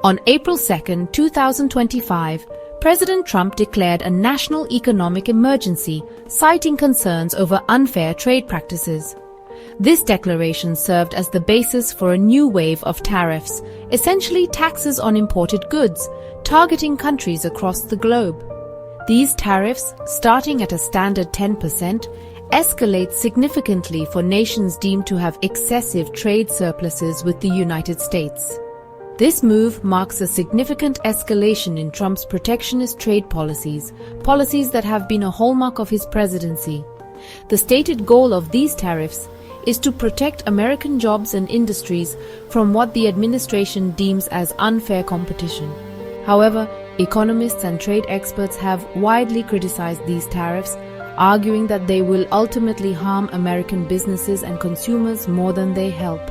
On April 2, 2025, President Trump declared a national economic emergency, citing concerns over unfair trade practices. This declaration served as the basis for a new wave of tariffs, essentially taxes on imported goods, targeting countries across the globe. These tariffs, starting at a standard 10%, escalate significantly for nations deemed to have excessive trade surpluses with the United States. This move marks a significant escalation in Trump's protectionist trade policies that have been a hallmark of his presidency. The stated goal of these tariffs is to protect American jobs and industries from what the administration deems as unfair competition. However, economists and trade experts have widely criticized these tariffs, arguing that they will ultimately harm American businesses and consumers more than they help.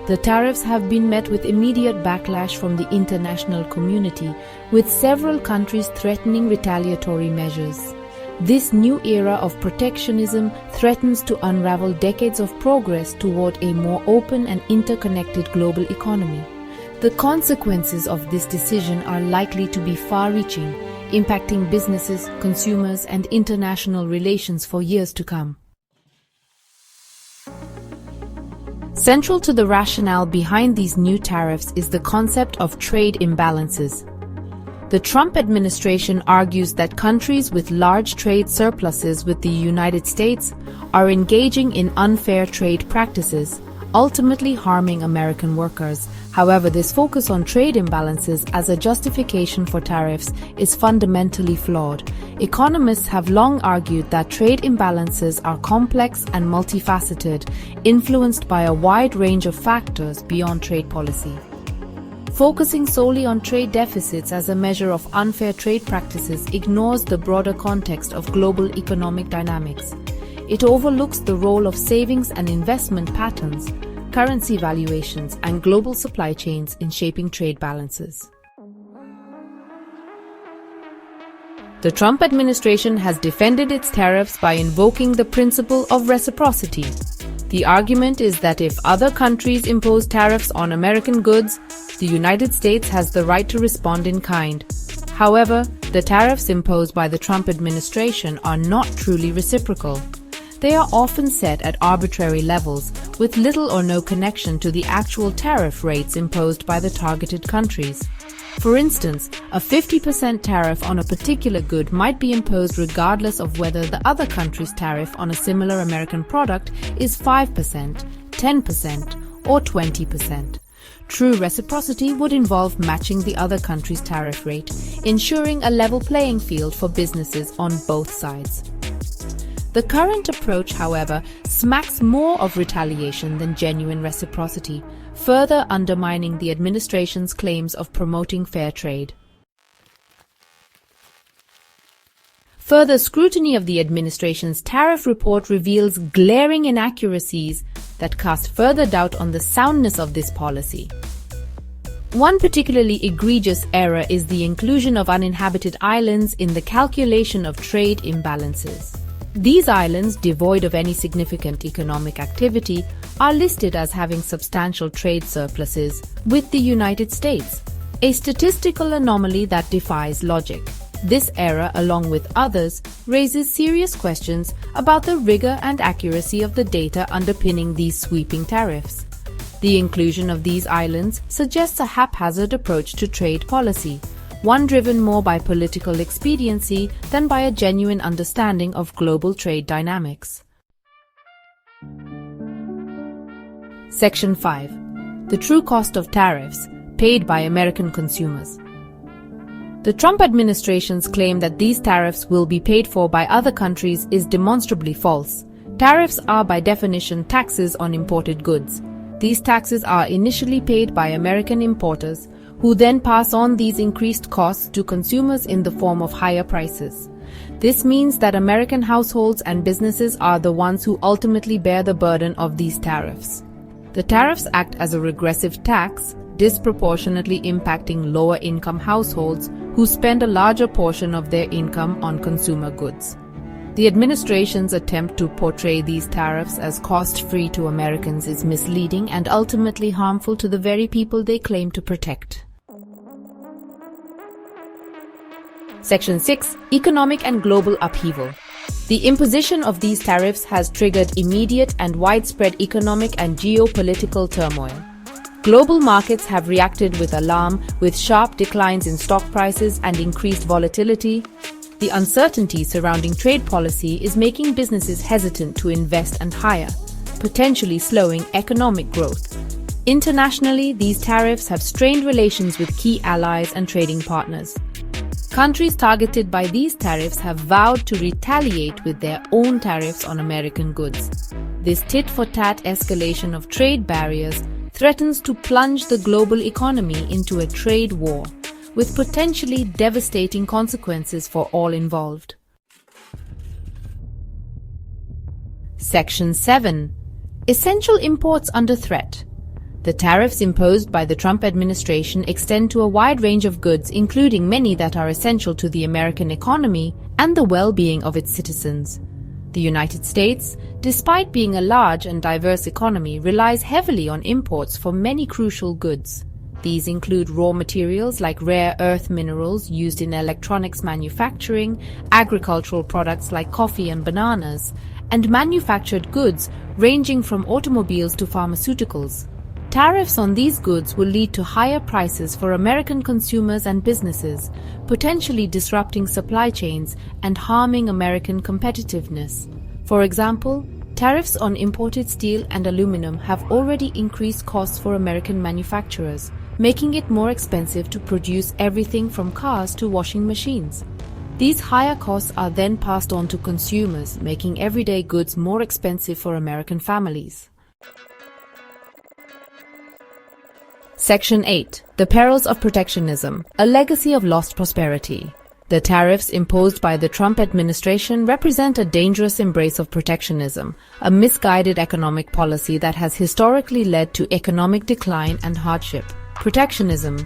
The tariffs have been met with immediate backlash from the international community, with several countries threatening retaliatory measures. This new era of protectionism threatens to unravel decades of progress toward a more open and interconnected global economy. The consequences of this decision are likely to be far-reaching, impacting businesses, consumers, and international relations for years to come. Central to the rationale behind these new tariffs is the concept of trade imbalances. The Trump administration argues that countries with large trade surpluses with the United States are engaging in unfair trade practices, ultimately harming American workers. However, this focus on trade imbalances as a justification for tariffs is fundamentally flawed. Economists have long argued that trade imbalances are complex and multifaceted, influenced by a wide range of factors beyond trade policy. Focusing solely on trade deficits as a measure of unfair trade practices ignores the broader context of global economic dynamics. It overlooks the role of savings and investment patterns, currency valuations, and global supply chains in shaping trade balances. The Trump administration has defended its tariffs by invoking the principle of reciprocity. The argument is that if other countries impose tariffs on American goods, the United States has the right to respond in kind. However, the tariffs imposed by the Trump administration are not truly reciprocal. They are often set at arbitrary levels, with little or no connection to the actual tariff rates imposed by the targeted countries. For instance, a 50% tariff on a particular good might be imposed regardless of whether the other country's tariff on a similar American product is 5%, 10%, or 20%. True reciprocity would involve matching the other country's tariff rate, ensuring a level playing field for businesses on both sides. The current approach, however, smacks more of retaliation than genuine reciprocity, further undermining the administration's claims of promoting fair trade. Further scrutiny of the administration's tariff report reveals glaring inaccuracies that cast further doubt on the soundness of this policy. One particularly egregious error is the inclusion of uninhabited islands in the calculation of trade imbalances. These islands, devoid of any significant economic activity, are listed as having substantial trade surpluses with the United States, a statistical anomaly that defies logic. This error, along with others, raises serious questions about the rigor and accuracy of the data underpinning these sweeping tariffs. The inclusion of these islands suggests a haphazard approach to trade policy, one driven more by political expediency than by a genuine understanding of global trade dynamics. Section 5. The true cost of tariffs paid by American consumers. The Trump administration's claim that these tariffs will be paid for by other countries is demonstrably false. Tariffs are by definition taxes on imported goods. These taxes are initially paid by American importers, who then pass on these increased costs to consumers in the form of higher prices. This means that American households and businesses are the ones who ultimately bear the burden of these tariffs. The tariffs act as a regressive tax, disproportionately impacting lower-income households who spend a larger portion of their income on consumer goods. The administration's attempt to portray these tariffs as cost-free to Americans is misleading and ultimately harmful to the very people they claim to protect. Section 6. Economic and global upheaval. The imposition of these tariffs has triggered immediate and widespread economic and geopolitical turmoil. Global markets have reacted with alarm, with sharp declines in stock prices and increased volatility. The uncertainty surrounding trade policy is making businesses hesitant to invest and hire, potentially slowing economic growth. Internationally, these tariffs have strained relations with key allies and trading partners. Countries targeted by these tariffs have vowed to retaliate with their own tariffs on American goods. This tit-for-tat escalation of trade barriers threatens to plunge the global economy into a trade war, with potentially devastating consequences for all involved. Section 7. Essential imports under threat. The tariffs imposed by the Trump administration extend to a wide range of goods, including many that are essential to the American economy and the well-being of its citizens. The United States, despite being a large and diverse economy, relies heavily on imports for many crucial goods. These include raw materials like rare earth minerals used in electronics manufacturing, agricultural products like coffee and bananas, and manufactured goods ranging from automobiles to pharmaceuticals. Tariffs on these goods will lead to higher prices for American consumers and businesses, potentially disrupting supply chains and harming American competitiveness. For example, tariffs on imported steel and aluminum have already increased costs for American manufacturers, making it more expensive to produce everything from cars to washing machines. These higher costs are then passed on to consumers, making everyday goods more expensive for American families. Section 8. The Perils of Protectionism, a Legacy of Lost Prosperity. The tariffs imposed by the Trump administration represent a dangerous embrace of protectionism, a misguided economic policy that has historically led to economic decline and hardship. Protectionism,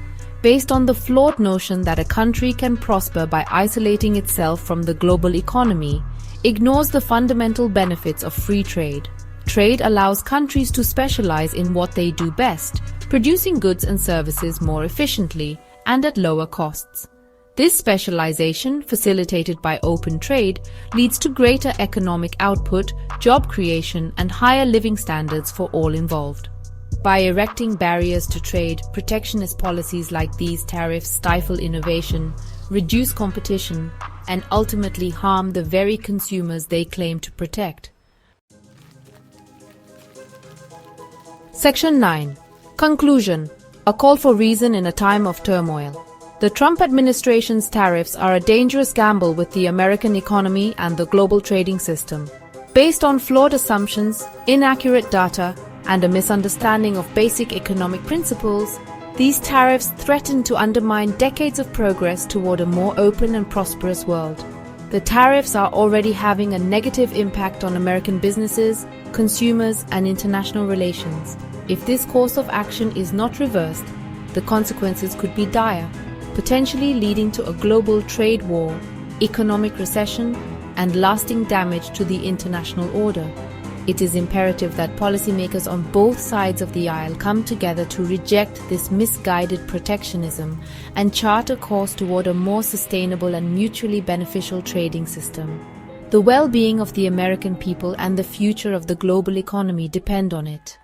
based on the flawed notion that a country can prosper by isolating itself from the global economy, ignores the fundamental benefits of free trade. Trade allows countries to specialize in what they do best, producing goods and services more efficiently and at lower costs. This specialization, facilitated by open trade, leads to greater economic output, job creation, and higher living standards for all involved. By erecting barriers to trade, protectionist policies like these tariffs stifle innovation, reduce competition, and ultimately harm the very consumers they claim to protect. Section 9. Conclusion. A call for reason in a time of turmoil. The Trump administration's tariffs are a dangerous gamble with the American economy and the global trading system. Based on flawed assumptions, inaccurate data, and a misunderstanding of basic economic principles, these tariffs threaten to undermine decades of progress toward a more open and prosperous world. The tariffs are already having a negative impact on American businesses, consumers, and international relations. If this course of action is not reversed, the consequences could be dire, potentially leading to a global trade war, economic recession, and lasting damage to the international order. It is imperative that policymakers on both sides of the aisle come together to reject this misguided protectionism and chart a course toward a more sustainable and mutually beneficial trading system. The well-being of the American people and the future of the global economy depend on it.